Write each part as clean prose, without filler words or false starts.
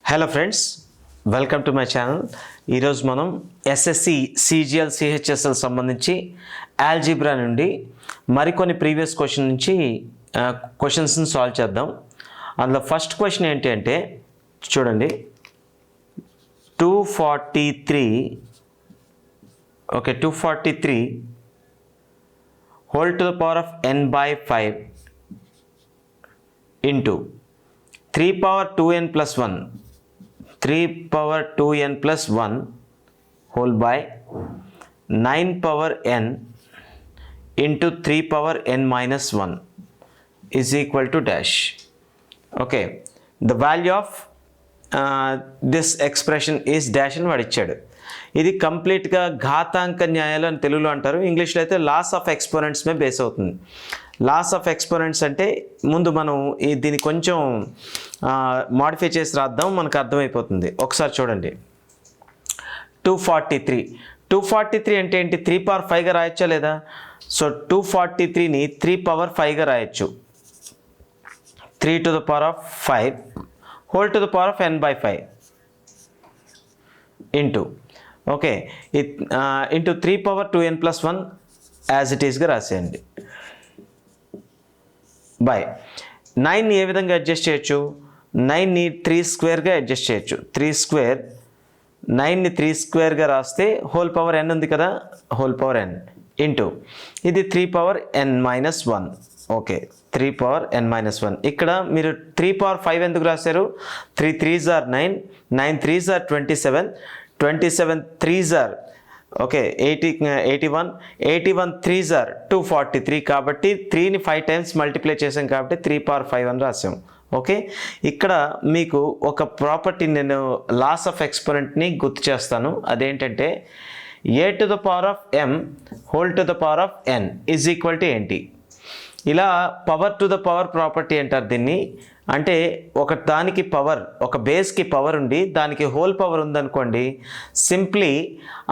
Hello friends, welcome to my channel. ఈరోజు మనం SSC CGL CHSL సంబంధించి ఆల్జీబ్రా నుండి మరికొన్ని ప్రీవియస్ క్వశ్చన్ నుంచి క్వశ్చన్స్ని సాల్వ్ చేద్దాం. అందులో ఫస్ట్ క్వశ్చన్ ఏంటి అంటే చూడండి, 243 whole to the power of n by 5 into 3 power 2n plus 1 whole by 9 power n into 3 power n minus 1 is equal to dash. Okay, the value of this expression is dash అని వాడు ఇచ్చాడు. ఇది కంప్లీట్గా ఘాతాంక న్యాయాలు అని తెలుగులో అంటారు, ఇంగ్లీష్లో అయితే లాస్ ఆఫ్ ఎక్స్పోనెంట్స్ మీద బేస్ అవుతుంది. లాస్ ఆఫ్ ఎక్స్పోనెంట్స్ అంటే ముందు మనం దీన్ని కొంచెం మాడిఫై చేసి రాద్దాం, మనకు అర్థమైపోతుంది. ఒకసారి చూడండి, 243 అంటే ఏంటి? 3 power 5గా రాయొచ్చా లేదా? సో 243ని 3 power 5గా రాయొచ్చు. 3 to the power of 5 whole to the power of n by 5 into into 3 power 2n plus 1 as it ఈస్గా రాసేయండి. బై 9ని ఏ విధంగా అడ్జస్ట్ చేయొచ్చు? 9ని 3 స్క్వేర్గా అడ్జస్ట్ చేయొచ్చు. 9ని 3 స్క్వేర్గా రాస్తే హోల్ పవర్ n ఉంది కదా, హోల్ పవర్ n ఇంటూ ఇది 3 power n minus 1. Okay, 3 power n minus 1. ఇక్కడ మీరు 3 power 5 ఎందుకు రాశారు? 3 3s are 9, 9 3s are 27, 27 3s are 81, 81 3s are 243. కాబట్టి 3ని 5 times మల్టిప్లై చేసాం కాబట్టి 3 power 5 అని రాసాం. ఓకే, ఇక్కడ మీకు ఒక ప్రాపర్టీ నేను లాస్ ఆఫ్ ఎక్స్పోనెంట్ని గుర్తు చేస్తాను. అదేంటంటే a to the power of m whole to the power of n is equal to ఏంటి? ఇలా power to the power property అంటారు దీన్ని. అంటే ఒక దానికి పవర్, ఒక బేస్కి పవర్ ఉండి దానికి హోల్ పవర్ ఉందనుకోండి, సింప్లీ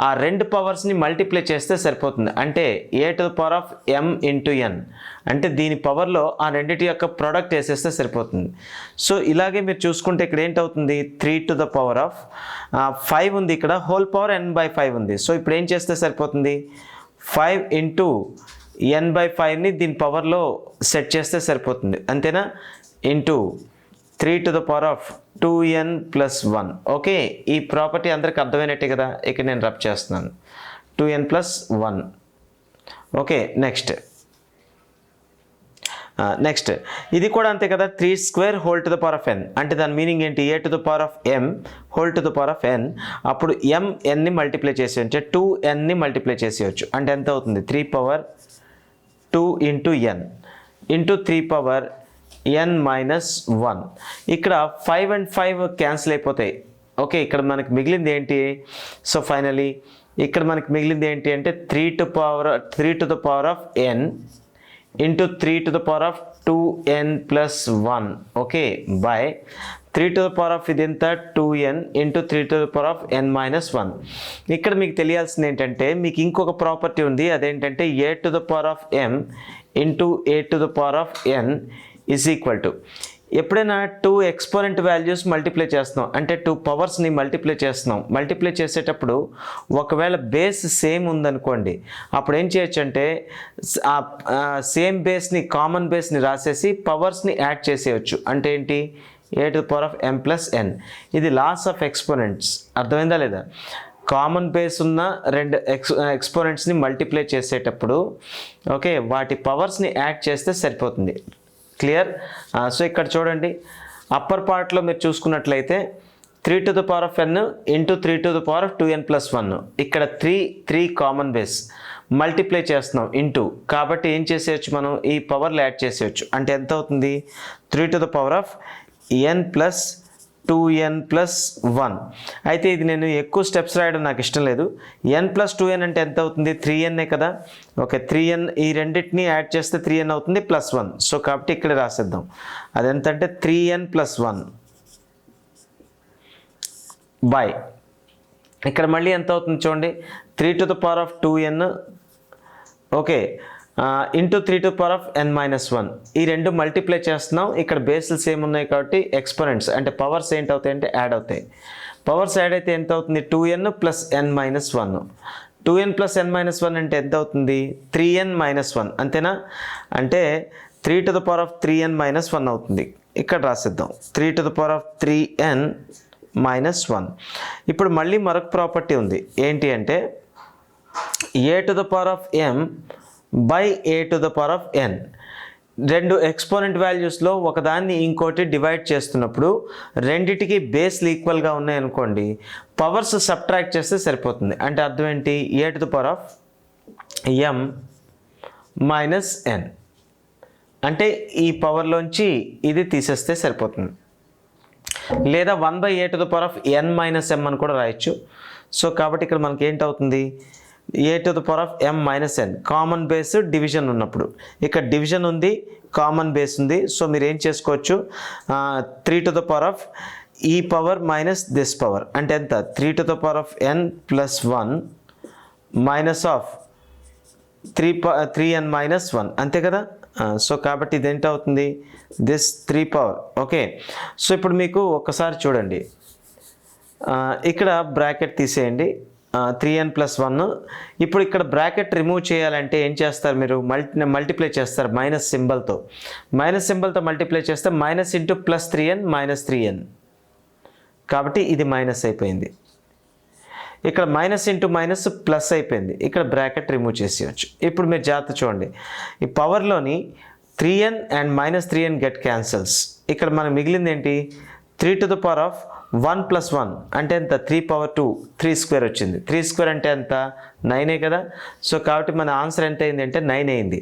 ఆ రెండు పవర్స్ని మల్టిప్లై చేస్తే సరిపోతుంది. అంటే a to the power of m into n అంటే దీని పవర్లో ఆ రెండింటి యొక్క ప్రోడక్ట్ వేసేస్తే సరిపోతుంది. సో ఇలాగే మీరు చూసుకుంటే ఇక్కడ ఏంటవుతుంది? 3 to the power of 5 ఉంది, ఇక్కడ హోల్ పవర్ n by 5 ఉంది. సో ఇప్పుడు ఏం చేస్తే సరిపోతుంది? 5 into n by 5ని దీని పవర్లో సెట్ చేస్తే సరిపోతుంది, అంతేనా? Into 3 to the power of 2n plus 1. Okay, ఈ ప్రాపర్టీ అందరికి అర్థమైనట్టే కదా, ఇక్కడ నేను రబ్ చేస్తున్నాను. 2n plus 1. ఓకే, నెక్స్ట్ ఇది కూడా అంతే కదా, 3 square whole to the power of n అంటే దాని మీనింగ్ ఏంటి? a to the power of m whole to the power of n. అప్పుడు nని మల్టిప్లై చేసేయచ్చు, 2nని మల్టిప్లై చేసేయచ్చు. అంటే ఎంత అవుతుంది? 3 power 2 into n into 3 power n minus 1. ఇక్కడ 5 and 5 క్యాన్సిల్ అయిపోతాయి. ఓకే, ఇక్కడ మనకి మిగిలింది ఏంటి? సో ఫైనలీ ఇక్కడ మనకి మిగిలింది ఏంటి అంటే 3 to the power of n into 3 to the power of 2n plus 1. Okay, by 3 to the power of ఇది ఎంత? 2n into 3 to the power of n minus 1. ఇక్కడ మీకు తెలియాల్సింది ఏంటంటే మీకు ఇంకొక ప్రాపర్టీ ఉంది, అదేంటంటే a to the power of m into a to the power of n is equal to, ఎప్పుడైనా 2 ఎక్స్పోనెంట్ వాల్యూస్ మల్టిప్లై చేస్తున్నాం అంటే 2 పవర్స్ని మల్టిప్లై చేస్తున్నాం, మల్టిప్లై చేసేటప్పుడు ఒకవేళ బేస్ సేమ్ ఉందనుకోండి, అప్పుడు ఏం చేయొచ్చు అంటే సేమ్ బేస్ని, కామన్ బేస్ని రాసేసి పవర్స్ని యాడ్ చేసేయచ్చు. అంటే ఏంటి? a to the power of m plus n. ఇది లాస్ ఆఫ్ ఎక్స్పోనెంట్స్. అర్థమైందా లేదా? కామన్ బేస్ ఉన్న రెండు ఎక్స్పోనెంట్స్ని మల్టిప్లై చేసేటప్పుడు ఓకే వాటి పవర్స్ని యాడ్ చేస్తే సరిపోతుంది. క్లియర్? సో ఇక్కడ చూడండి, అప్పర్ పార్ట్లో మీరు చూసుకున్నట్లయితే 3 to the power of n into 3 to the power of 2n plus 1. ఇక్కడ 3 కామన్ బేస్ మల్టిప్లై చేస్తున్నాం ఇంటూ, కాబట్టి ఏం చేసేయచ్చు మనం? ఈ పవర్లు యాడ్ చేసేయచ్చు. అంటే ఎంత అవుతుంది? 3 to the power of n plus 2n plus 1. అయితే ఇది నేను ఎక్కువ స్టెప్స్ రాయడం నాకు ఇష్టం లేదు. n plus 2n అంటే ఎంత అవుతుంది? 3n కదా. ఓకే, 3n ఈ రెండింటిని యాడ్ చేస్తే 3n అవుతుంది ప్లస్ 1. సో కాబట్టి ఇక్కడ రాసేద్దాం. అదెంతంటే 3n plus 1 బై ఇక్కడ మళ్ళీ ఎంత అవుతుంది చూడండి, 3 to the power of 2n. Okay, into 3n-1 ఈ రెండు మల్టిప్లై చేస్తున్నాం. ఇక్కడ బేసిల్స్ ఏమున్నాయి కాబట్టి ఎక్స్పోనెంట్స్ అంటే పవర్స్ ఏంటవుతాయి అంటే యాడ్ అవుతాయి. పవర్స్ యాడ్ అయితే ఎంత అవుతుంది 2n + n-1. 2n + n-1 అంటే ఎంత అవుతుంది 3n-1 అంతేనా. అంటే 3n-1 అవుతుంది. ఇక్కడ రాసిద్దాం 3n-1. ఇప్పుడు మళ్ళీ మరొక ప్రాపర్టీ ఉంది ఏంటి అంటే a⁴m/a⁴n. రెండు ఎక్స్పోనెంట్ వాల్యూస్లో ఒకదాన్ని ఇంకోటి డివైడ్ చేస్తున్నప్పుడు రెండిటికి బేస్లు ఈక్వల్గా ఉన్నాయనుకోండి, పవర్స్ సబ్ట్రాక్ట్ చేస్తే సరిపోతుంది. అంటే అర్థం ఏంటి a⁴m-n అంటే ఈ పవర్లోంచి ఇది తీసేస్తే సరిపోతుంది. లేదా 1/a⁴n-m అని కూడా రాయొచ్చు. సో కాబట్టి ఇక్కడ మనకి ఏంటవుతుంది a⁴m-n కామన్ బేస్ డివిజన్ ఉన్నప్పుడు. ఇక్కడ డివిజన్ ఉంది, కామన్ బేస్ ఉంది. సో మీరు ఏం చేసుకోవచ్చు 3e power minus this power అంటే ఎంత 3n+1 మైనస్ ఆఫ్ 3n-1 అంతే కదా. సో కాబట్టి ఇది ఏంటవుతుంది దిస్ 3 పవర్. ఓకే, సో ఇప్పుడు మీకు ఒక్కసారి చూడండి, ఇక్కడ బ్రాకెట్ తీసేయండి 3n+1. ఇప్పుడు ఇక్కడ బ్రాకెట్ రిమూవ్ చేయాలంటే ఏం చేస్తారు మీరు మల్టిప్లై చేస్తారు మైనస్ సింబల్తో. మైనస్ సింబల్తో మల్టిప్లై చేస్తే మైనస్ ఇంటూ +3n -3n కాబట్టి ఇది మైనస్ అయిపోయింది. ఇక్కడ మైనస్ ఇంటూ మైనస్ ప్లస్ అయిపోయింది. ఇక్కడ బ్రాకెట్ రిమూవ్ చేసేయచ్చు. ఇప్పుడు మీరు జాగ్రత్త చూడండి, ఈ పవర్లోని 3n and -3n get cancels. ఇక్కడ మనకు మిగిలింది ఏంటి 3⁴1+1 అంటే ఎంత 3^2 3² వచ్చింది. 3² అంటే ఎంత 9 కదా. సో కాబట్టి మన ఆన్సర్ ఎంత అయింది అంటే 9 అయింది.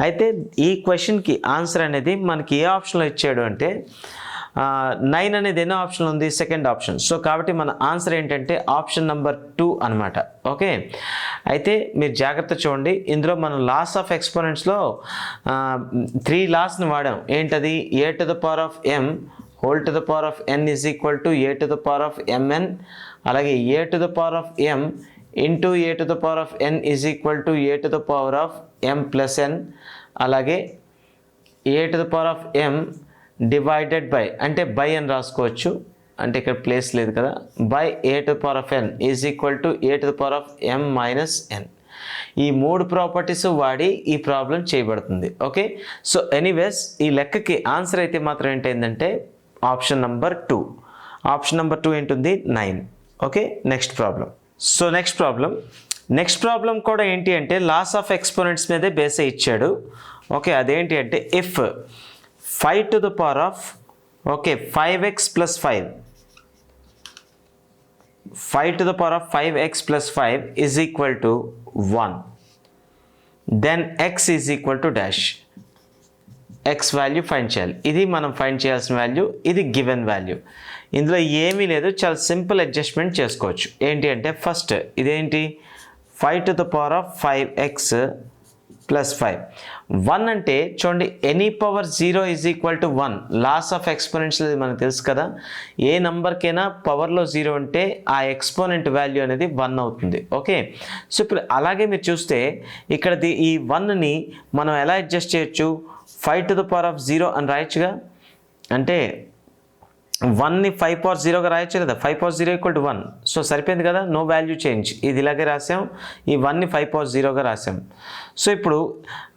అయితే ఈ క్వశ్చన్కి ఆన్సర్ అనేది మనకి ఏ ఆప్షన్లో ఇచ్చాడు అంటే 9 అనేది ఎన్నో ఆప్షన్ ఉంది సెకండ్ ఆప్షన్. సో కాబట్టి మన ఆన్సర్ ఏంటంటే ఆప్షన్ నెంబర్ 2 అనమాట. ఓకే, అయితే మీరు జాగ్రత్త చూడండి, ఇందులో మనం లాస్ ఆఫ్ ఎక్స్పోనెంట్స్లో 3 లాస్ని వాడాం. ఏంటది a⁴m whole to the power of n is equal to a⁴mn, అలాగే a⁴m into a⁴n is equal to a⁴m+n, అలాగే a⁴m డివైడెడ్ బై అంటే బై అని రాసుకోవచ్చు, అంటే ఇక్కడ ప్లేస్ లేదు కదా, by a⁴n is equal to a⁴m-n. ఈ 3 ప్రాపర్టీస్ వాడి ఈ ప్రాబ్లం చేయబడుతుంది. ఓకే, సో ఎనీవేస్ ఈ లెక్కకి ఆన్సర్ అయితే మాత్రం ఏంటంటే option number 2. Option number 2 ఏంటుంది 9. Okay, next problem. So next problem కూడా ఏంటి అంటే లాస్ ఆఫ్ ఎక్స్పోనెంట్స్ మీదే బేస్ ఇచ్చాడు. ఓకే, అదేంటి అంటే if 5x + 5 is equal to 1, then x is equal to dash. x value find చేయాలి. ఇది మనం ఫైండ్ చేయాల్సిన వాల్యూ, ఇది గివెన్ వాల్యూ. ఇందులో ఏమీ లేదు, చాలా సింపుల్ అడ్జస్ట్మెంట్ చేసుకోవచ్చు. ఏంటి అంటే ఫస్ట్ ఇదేంటి 5⁵x + 5. 1 అంటే చూడండి any power 0 is equal to 1. Laws of exponents మనకు తెలుసు కదా, ఏ నంబర్కైనా పవర్లో 0 ఉంటే ఆ ఎక్స్పోనెంట్ వాల్యూ అనేది 1 అవుతుంది. ఓకే, సో ఇప్పుడు అలాగే మీరు చూస్తే ఇక్కడ ఈ 1ని మనం ఎలా అడ్జస్ట్ చేయొచ్చు 5⁵0 అని రాయొచ్చుగా. అంటే 1ని 5⁵0గా రాయొచ్చు కదా, 5⁵0 = 1. సో సరిపోయింది కదా, నో వాల్యూ చేంజ్. ఇది ఇలాగే రాసాం, ఈ 1ని 5⁵0గా రాసాం. సో ఇప్పుడు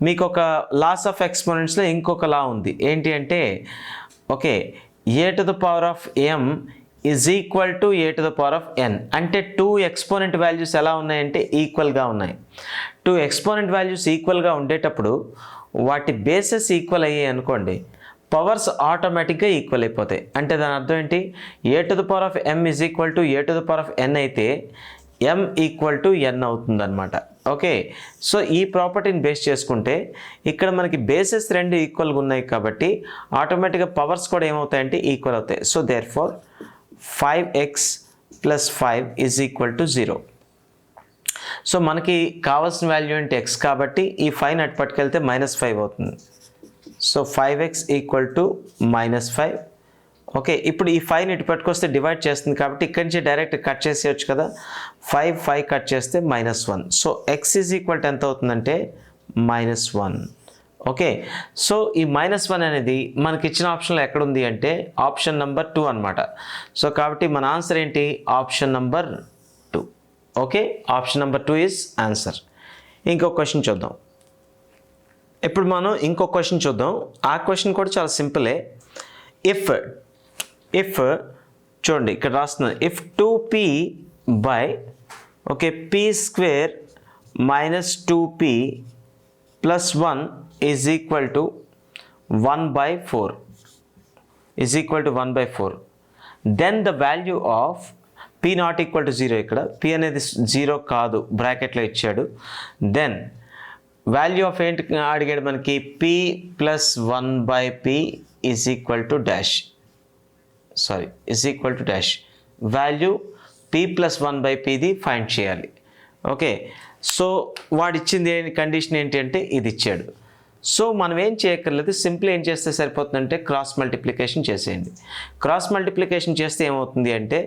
మీకు ఒక లాస్ ఆఫ్ ఎక్స్పోనెంట్స్లో ఇంకొక లా ఉంది. ఏంటి అంటే okay a⁴m is equal to a⁴n. అంటే 2 ఎక్స్పోనెంట్ వాల్యూస్ ఎలా ఉన్నాయంటే ఈక్వల్గా ఉన్నాయి. 2 ఎక్స్పోనెంట్ వాల్యూస్ ఈక్వల్గా ఉండేటప్పుడు వాటి బేసెస్ ఈక్వల్ అయ్యాయి అనుకోండి, పవర్స్ ఆటోమేటిక్గా ఈక్వల్ అయిపోతాయి. అంటే దాని అర్థం ఏంటి a⁴m is equal to a⁴n అయితే m ఈక్వల్ టు n అవుతుందన్నమాట. ఓకే, సో ఈ ప్రాపర్టీని బేస్ చేసుకుంటే ఇక్కడ మనకి బేసెస్ రెండు ఈక్వల్గా ఉన్నాయి కాబట్టి ఆటోమేటిక్గా పవర్స్ కూడా ఏమవుతాయంటే ఈక్వల్ అవుతాయి. So therefore 5x + 5 is equal to 0. So మనకి కావాల్సిన వాల్యూ అంటే x కాబట్టి ఈ 5 అటు పట్టుకెళ్తే -5 అవుతుంది. So 5x equal to -5. Okay, ఇప్పుడు ఈ 5ని ఇటు పట్టుకొస్తే డివైడ్ చేస్తుంది కాబట్టి ఇక్కడి నుంచి డైరెక్ట్ కట్ చేసేయచ్చు కదా. 5 కట్ చేస్తే -1. So x is equal to ఎంత అవుతుందంటే -1. ఓకే, సో ఈ -1 అనేది మనకి ఇచ్చిన ఆప్షన్లో ఎక్కడుంది అంటే ఆప్షన్ నెంబర్ 2 అనమాట. సో కాబట్టి మన ఆన్సర్ ఏంటి? Option number 2. Okay, option number 2 is answer. ఇంకో క్వశ్చన్ చూద్దాం. ఇప్పుడు మనం ఇంకో క్వశ్చన్ చూద్దాం. ఆ క్వశ్చన్ కూడా చాలా సింపులే. ఇఫ్ చూడండి ఇక్కడ రాస్తున్నాను, if 2p by okay p² -2p + 1 is equal to 1/4 then the value of p not equal to 0, ఇక్కడ p అనేది 0 కాదు, బ్రాకెట్లో ఇచ్చాడు. దెన్ వాల్యూ ఆఫ్ ఏంటి అడిగాడు మనకి? p + 1/p is equal to dash. Value p + 1/pది ఫైండ్ చేయాలి. ఓకే, సో వాడు ఇచ్చింది కండిషన్ ఏంటి అంటే ఇది ఇచ్చాడు. సో మనం ఏం చేయక్కర్లేదు, సింపుల్ ఏం చేస్తే సరిపోతుందంటే క్రాస్ మల్టిప్లికేషన్ చేసేయండి. క్రాస్ మల్టిప్లికేషన్ చేస్తే ఏమవుతుంది అంటే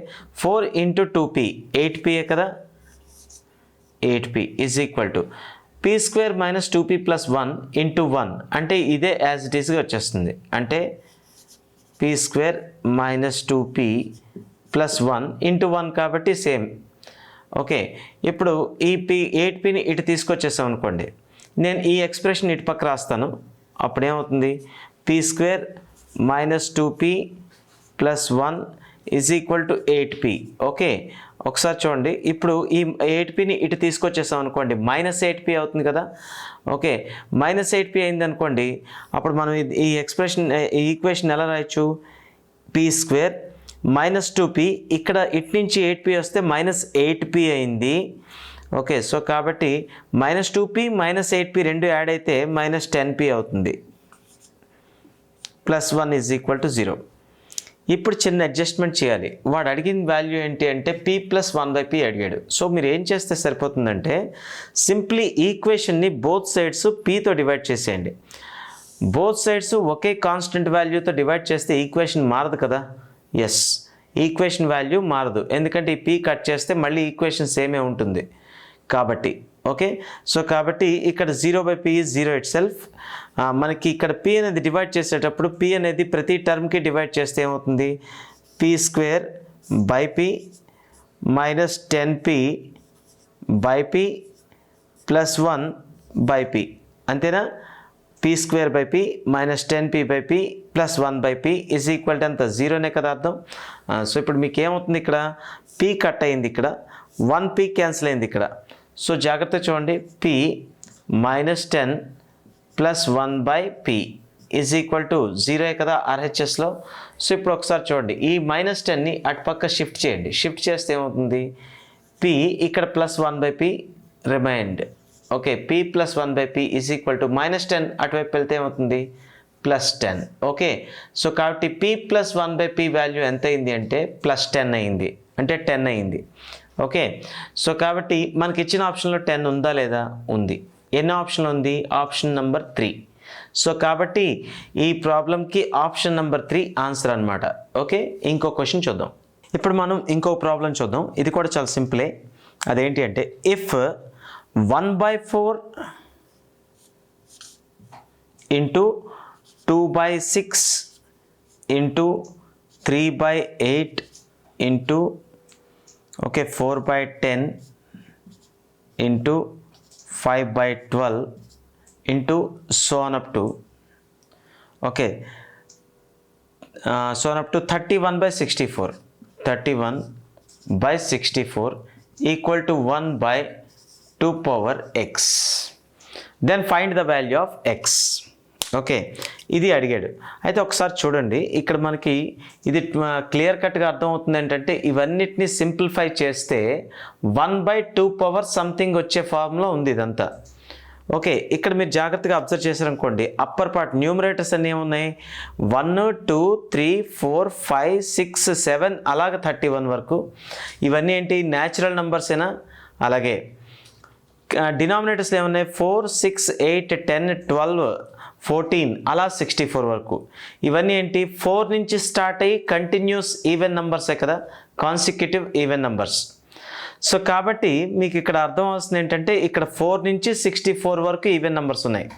4 × 2p 8p కదా, 8p is equal to p² - 2p + 1 × 1 అంటే ఇదే యాజ్ ఇట్ ఈస్గా వచ్చేస్తుంది. అంటే p² - 2p + 1 × 1 కాబట్టి సేమ్. ఓకే, ఇప్పుడు ఈ 8pని ఇటు తీసుకొచ్చేసాం అనుకోండి, నేను ఈ ఎక్స్ప్రెషన్ ఇటు పక్క రాస్తాను. అప్పుడు ఏమవుతుంది? p² - 2p + 1 is equal to 8p. Okay, ఒకసారి చూడండి. ఇప్పుడు ఈ 8pని ఇటు తీసుకొచ్చేసాం అనుకోండి, -8p అవుతుంది కదా. ఓకే, -8p అయింది అనుకోండి, అప్పుడు మనం ఈ ఎక్స్ప్రెషన్ ఈ ఈక్వేషన్ ఎలా రాయొచ్చు? p² - 2p, ఇక్కడ ఇటు నుంచి 8p వస్తే -8p అయింది. ఓకే, సో కాబట్టి -2p -8p రెండు యాడ్ అయితే -10p అవుతుంది. +1 is equal to 0. ఇప్పుడు చిన్న అడ్జస్ట్మెంట్ చేయాలి. వాడు అడిగిన వాల్యూ ఏంటి అంటే p + 1/p అడిగాడు. సో మీరు ఏం చేస్తే సరిపోతుందంటే సింప్లీ ఈక్వేషన్ని బోత్ సైడ్స్ pతో డివైడ్ చేసేయండి. బోత్ సైడ్స్ ఒకే కాన్స్టెంట్ వాల్యూతో డివైడ్ చేస్తే ఈక్వేషన్ మారదు కదా. ఎస్, ఈక్వేషన్ వాల్యూ మారదు, ఎందుకంటే ఈ p కట్ చేస్తే మళ్ళీ ఈక్వేషన్ సేమే ఉంటుంది కాబట్టి. ఓకే, సో కాబట్టి ఇక్కడ 0/p is 0 itself. మనకి ఇక్కడ p అనేది డివైడ్ చేసేటప్పుడు p అనేది ప్రతి టర్మ్కి డివైడ్ చేస్తే ఏమవుతుంది? p² / p -10p/p + 1/p అంతేనా? p² / p -10p/p + 1/p is equal to ఎంత? 0నే కదా అర్థం. సో ఇప్పుడు మీకు ఏమవుతుంది? ఇక్కడ p కట్ అయింది, ఇక్కడ 1p క్యాన్సిల్ అయింది ఇక్కడ. సో జాగ్రత్త చూడండి, p -10 + 1/p is equal to 0 కదా RHSలో. సో ఇప్పుడు ఒకసారి చూడండి, ఈ -10ని అటుపక్క షిఫ్ట్ చేయండి. షిఫ్ట్ చేస్తే ఏమవుతుంది? p ఇక్కడ +1/p remind. Okay, p + 1/p is equal to -10 అటువైపు వెళ్తే ఏమవుతుంది? +10. ఓకే, సో కాబట్టి p + 1/p వాల్యూ ఎంత అయింది అంటే +10 అయింది, అంటే 10 అయింది. ఓకే, సో కాబట్టి మనకి ఇచ్చిన ఆప్షన్లో 10 ఉందా లేదా? ఉంది. ఎన్ని ఆప్షన్ ఉంది? Option number 3. సో కాబట్టి ఈ ప్రాబ్లంకి ఆప్షన్ నెంబర్ 3 ఆన్సర్ అనమాట. ఓకే, ఇంకో క్వశ్చన్ చూద్దాం. ఇప్పుడు మనం ఇంకో ప్రాబ్లం చూద్దాం. ఇది కూడా చాలా సింపులే. అదేంటి అంటే if 1/4 × 2/6 × 3/8 × 4/10 × 5/12 so on up to 31/64 equal to 1/2 power x. Then find the value of x. Okay, ఇది అడిగాడు. అయితే ఒకసారి చూడండి, ఇక్కడ మనకి ఇది క్లియర్ కట్గా అర్థమవుతుంది ఏంటంటే ఇవన్నిటిని సింప్లిఫై చేస్తే 1/2 పవర్ సంథింగ్ వచ్చే ఫార్మ్లో ఉంది ఇదంతా. ఓకే, ఇక్కడ మీరు జాగ్రత్తగా అబ్జర్వ్ చేశారనుకోండి, అప్పర్ పార్ట్ న్యూమరేటర్స్ అన్నీ ఏమున్నాయి? 1 2 3 4 5 6 7 అలాగే 31 వరకు. ఇవన్నీ ఏంటి? న్యాచురల్ నెంబర్సేనా? అలాగే డినామినేటర్స్లో ఏమున్నాయి? 4 6 8 10 12 14 అలా 64 వరకు. ఇవన్నీ ఏంటి? 4 నుంచి స్టార్ట్ అయ్యి కంటిన్యూస్ ఈవెన్ నెంబర్సే కదా, కాన్సిక్యూటివ్ ఈవెన్ నెంబర్స్. సో కాబట్టి మీకు ఇక్కడ అర్థం అవుతుంది ఏంటంటే ఇక్కడ 4 నుంచి 64 వరకు ఈవెన్ నెంబర్స్ ఉన్నాయి.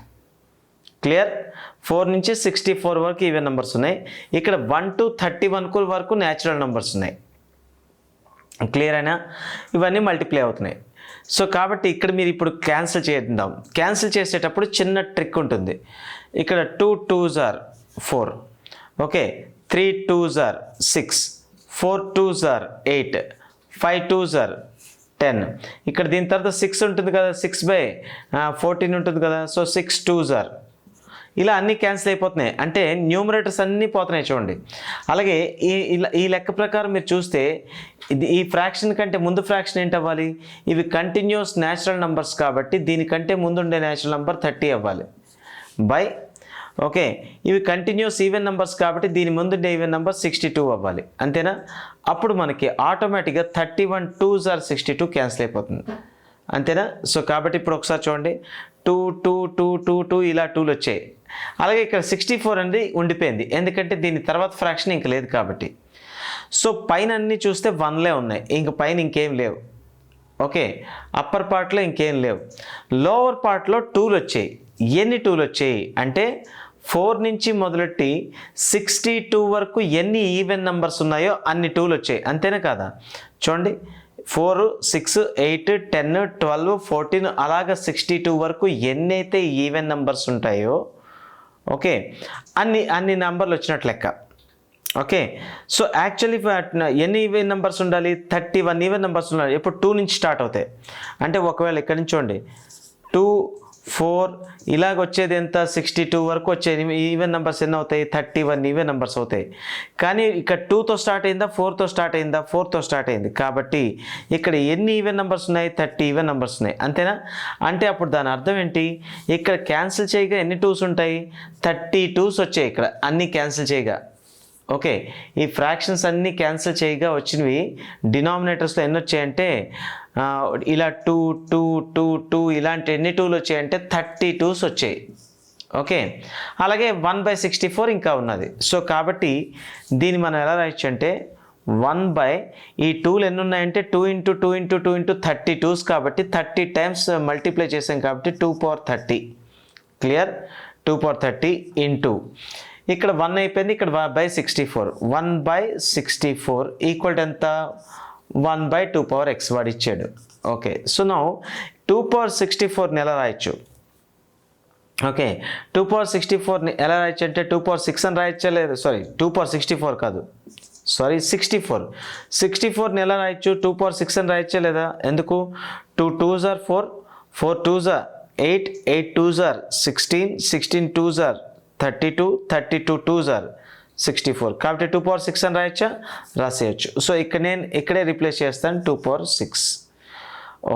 క్లియర్? 4 నుంచి 64 వరకు ఈవెన్ నెంబర్స్ ఉన్నాయి. ఇక్కడ 1 to 31 వరకు న్యాచురల్ నెంబర్స్ ఉన్నాయి. క్లియర్ అయినా? ఇవన్నీ మల్టిప్లై అవుతున్నాయి. సో కాబట్టి ఇక్కడ మీరు ఇప్పుడు క్యాన్సిల్ చేద్దాం. క్యాన్సిల్ చేసేటప్పుడు చిన్న ట్రిక్ ఉంటుంది. ఇక్కడ 2 2s are 4, okay, 3 2s are 6, 4 2s are 8, 5 2s are 10. ఇక్కడ దీని తర్వాత 6 ఉంటుంది కదా, 6/14 ఉంటుంది కదా, సో 6 2s are. ఇలా అన్నీ క్యాన్సిల్ అయిపోతున్నాయి, అంటే న్యూమరేటర్స్ అన్నీ పోతున్నాయి చూడండి. అలాగే ఈ లెక్క ప్రకారం మీరు చూస్తే ఈ ఫ్రాక్షన్ కంటే ముందు ఫ్రాక్షన్ ఏంటి అవ్వాలి? ఇవి కంటిన్యూస్ న్యాచురల్ నెంబర్స్ కాబట్టి దీనికంటే ముందు ఉండే న్యాచురల్ నెంబర్ 30 అవ్వాలి బై, ఓకే, ఇవి కంటిన్యూస్ ఈవెన్ నెంబర్స్ కాబట్టి దీని ముందుండే ఈవెన్ నెంబర్ 62 అవ్వాలి. అంతేనా? అప్పుడు మనకి ఆటోమేటిక్గా 31 2s are 62 క్యాన్సిల్ అయిపోతుంది. అంతేనా? సో కాబట్టి ఇప్పుడు ఒకసారి చూడండి, 2 2 2 2 2 ఇలా 2లు వచ్చాయి. అలాగే ఇక్కడ 64 అనేది ఉండిపోయింది, ఎందుకంటే దీని తర్వాత ఫ్రాక్షన్ ఇంక లేదు కాబట్టి. సో పైన అన్నీ చూస్తే 1లే ఉన్నాయి, ఇంక పైన ఇంకేం లేవు. ఓకే, అప్పర్ పార్ట్లో ఇంకేం లేవు. లోవర్ పార్ట్లో 2లు వచ్చాయి. ఎన్ని 2లు వచ్చాయి అంటే 4 నుంచి మొదలెట్టి 62 వరకు ఎన్ని ఈవెన్ నెంబర్స్ ఉన్నాయో అన్ని 2లు వచ్చాయి. అంతేనా కాదా? చూడండి, 4 6 8 10 12 14 అలాగా 62 వరకు ఎన్నైతే ఈవెన్ నెంబర్స్ ఉంటాయో, ఓకే, అన్ని నెంబర్లు వచ్చినట్టు లెక్క. ఓకే, సో యాక్చువల్లీ ఎన్ని ఈవెన్ నెంబర్స్ ఉండాలి? 31 ఈవెన్ నెంబర్స్ ఉండాలి. ఇప్పుడు 2 నుంచి స్టార్ట్ అవుతాయి. అంటే ఒకవేళ ఇక్కడ నుంచి చూడండి 2 4 ఇలాగ వచ్చేది ఎంత? 62 వరకు వచ్చేది ఈవెన్ నెంబర్స్ ఎన్ని అవుతాయి? 31 ఈవెన్ నెంబర్స్ అవుతాయి. కానీ ఇక్కడ 2తో స్టార్ట్ అయిందా, 4తో స్టార్ట్ అయిందా? 4తో స్టార్ట్ అయింది. కాబట్టి ఇక్కడ ఎన్ని ఈవెన్ నెంబర్స్ ఉన్నాయి? 30 ఈవెన్ నెంబర్స్ ఉన్నాయి. అంతేనా? అంటే అప్పుడు దాని అర్థం ఏంటి? ఇక్కడ క్యాన్సిల్ చేయగా ఎన్ని 2s ఉంటాయి? 30 2s వచ్చాయి ఇక్కడ అన్నీ క్యాన్సిల్ చేయగా. ఓకే, ఈ ఫ్రాక్షన్స్ అన్నీ క్యాన్సిల్ చేయగా వచ్చినవి డినామినేటర్స్లో ఎన్ని వచ్చాయంటే ఇలా 2 2 2 2 ఇలాంటి ఎన్ని 2లు వచ్చాయంటే 30 2s వచ్చాయి. ఓకే, అలాగే 1/64 ఇంకా ఉన్నది. సో కాబట్టి దీన్ని మనం ఎలా రాయొచ్చు అంటే 1 ఈ 2లు ఎన్ని ఉన్నాయంటే 2 × 2 × 2 × 30 2s కాబట్టి 30 టైమ్స్ మల్టిప్లై చేసాం కాబట్టి 2^30. క్లియర్? 2^30 ఇంటూ ఇక్కడ 1 అయిపోయింది, ఇక్కడ 1/64. 1/64 ఈక్వల్ ఎంత? 1/2^x వాడు ఇచ్చాడు. ఓకే, సో నౌ 2^64ని ఎలా రాయొచ్చు? ఓకే, 2^64ని ఎలా రాయొచ్చు అంటే 2^6 అని రాయొచ్చా లేదు? సారీ, 2^64 కాదు, సారీ 64. 64ని ఎలా రాయొచ్చు? 2^6 అని రాయొచ్చా లేదా? ఎందుకు? 2 2s are 4, 4 2s are 8, 8 2s are 16, 16 2s are 32, 32 2s are 64. కాబట్టి 2^6 అని రాయొచ్చా? రాసేయచ్చు. సో ఇక్కడే రిప్లేస్ చేస్తాను 2^6.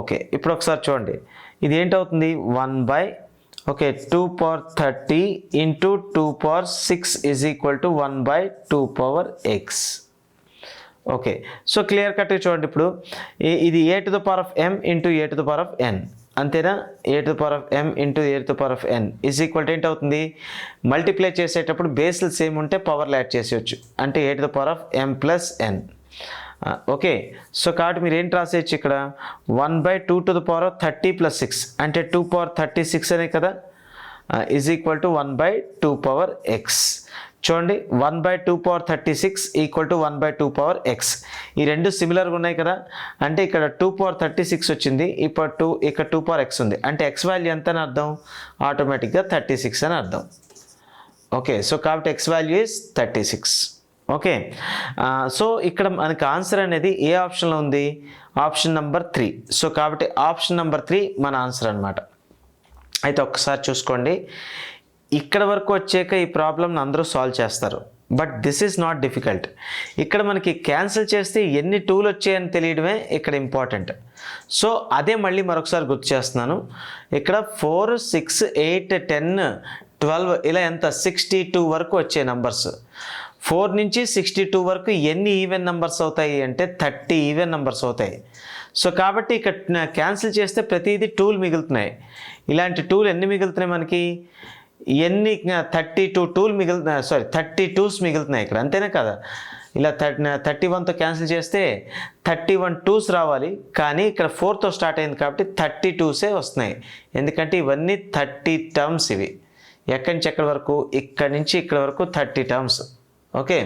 ఓకే, ఇప్పుడు ఒకసారి చూడండి, ఇది ఏంటవుతుంది? 2^30 into 2^6 is equal to 1/2^x. Okay, so clear కట్గా చూడండి. ఇప్పుడు ఇది a⁴m ఇంటూ a⁴n. అంతేనా? a⁴m into a⁴n is equal to ఏంటవుతుంది? మల్టిప్లై చేసేటప్పుడు బేస్లు సేమ్ ఉంటే పవర్లు యాడ్ చేసేయచ్చు, అంటే a⁴m + n. ఓకే, సో కాబట్టి మీరు ఏంటి రాసేయచ్చు ఇక్కడ? 1/2^30 + 6 అంటే 2^36 అనే కదా, ఈజ్ ఈక్వల్ టు 1/2^x. చూడండి, 1/2^36 ఈక్వల్ టు 1/2^x. ఈ రెండు సిమిలర్గా ఉన్నాయి కదా, అంటే ఇక్కడ 2^36 వచ్చింది, ఇప్పుడు ఇక్కడ 2^x ఉంది, అంటే x వాల్యూ ఎంత అని అర్థం? ఆటోమేటిక్గా 36 అని అర్థం. ఓకే, సో కాబట్టి x value is 36. Okay, so ఇక్కడ మనకి ఆన్సర్ అనేది ఏ ఆప్షన్లో ఉంది? Option number 3. సో కాబట్టి ఆప్షన్ నెంబర్ 3 మన ఆన్సర్ అనమాట. అయితే ఒక్కసారి చూసుకోండి, ఇక్కడ వరకు వచ్చాక ఈ ప్రాబ్లమ్ని అందరూ సాల్వ్ చేస్తారు, but this is not difficult. ఇక్కడ మనకి క్యాన్సిల్ చేస్తే ఎన్ని 2లు వచ్చాయని తెలియడమే ఇక్కడ ఇంపార్టెంట్. సో అదే మళ్ళీ మరొకసారి గుర్తు చేస్తున్నాను. ఇక్కడ 4 6 8 10 12 ఇలా ఎంత? 62 వరకు వచ్చే నెంబర్స్. 4 నుంచి 62 వరకు ఎన్ని ఈవెన్ నెంబర్స్ అవుతాయి అంటే 30 ఈవెన్ నెంబర్స్ అవుతాయి. సో కాబట్టి ఇక్కడ క్యాన్సిల్ చేస్తే ప్రతిదీ 2లు మిగులుతున్నాయి. ఇలాంటి 2లు ఎన్ని మిగులుతున్నాయి మనకి? 32 2లు మిగులుతున్నాయి, సారీ 30 2s మిగులుతున్నాయి ఇక్కడ. అంతేనే కదా? ఇలా 31తో క్యాన్సిల్ చేస్తే 31 2s రావాలి, కానీ ఇక్కడ 4తో స్టార్ట్ అయింది కాబట్టి 32సే వస్తున్నాయి. ఎందుకంటే ఇవన్నీ 30 టర్మ్స్. ఇవి ఎక్కడి నుంచి ఎక్కడి వరకు, ఇక్కడి నుంచి ఇక్కడ వరకు 30 టర్మ్స్. ఓకే,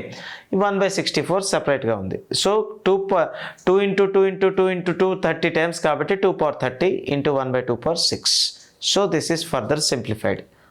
1/64 సపరేట్గా ఉంది. So 2 into 2 into 2 into 2 30 times కాబట్టి 2 power 30 into 1/2 power 6. So this is further simplified.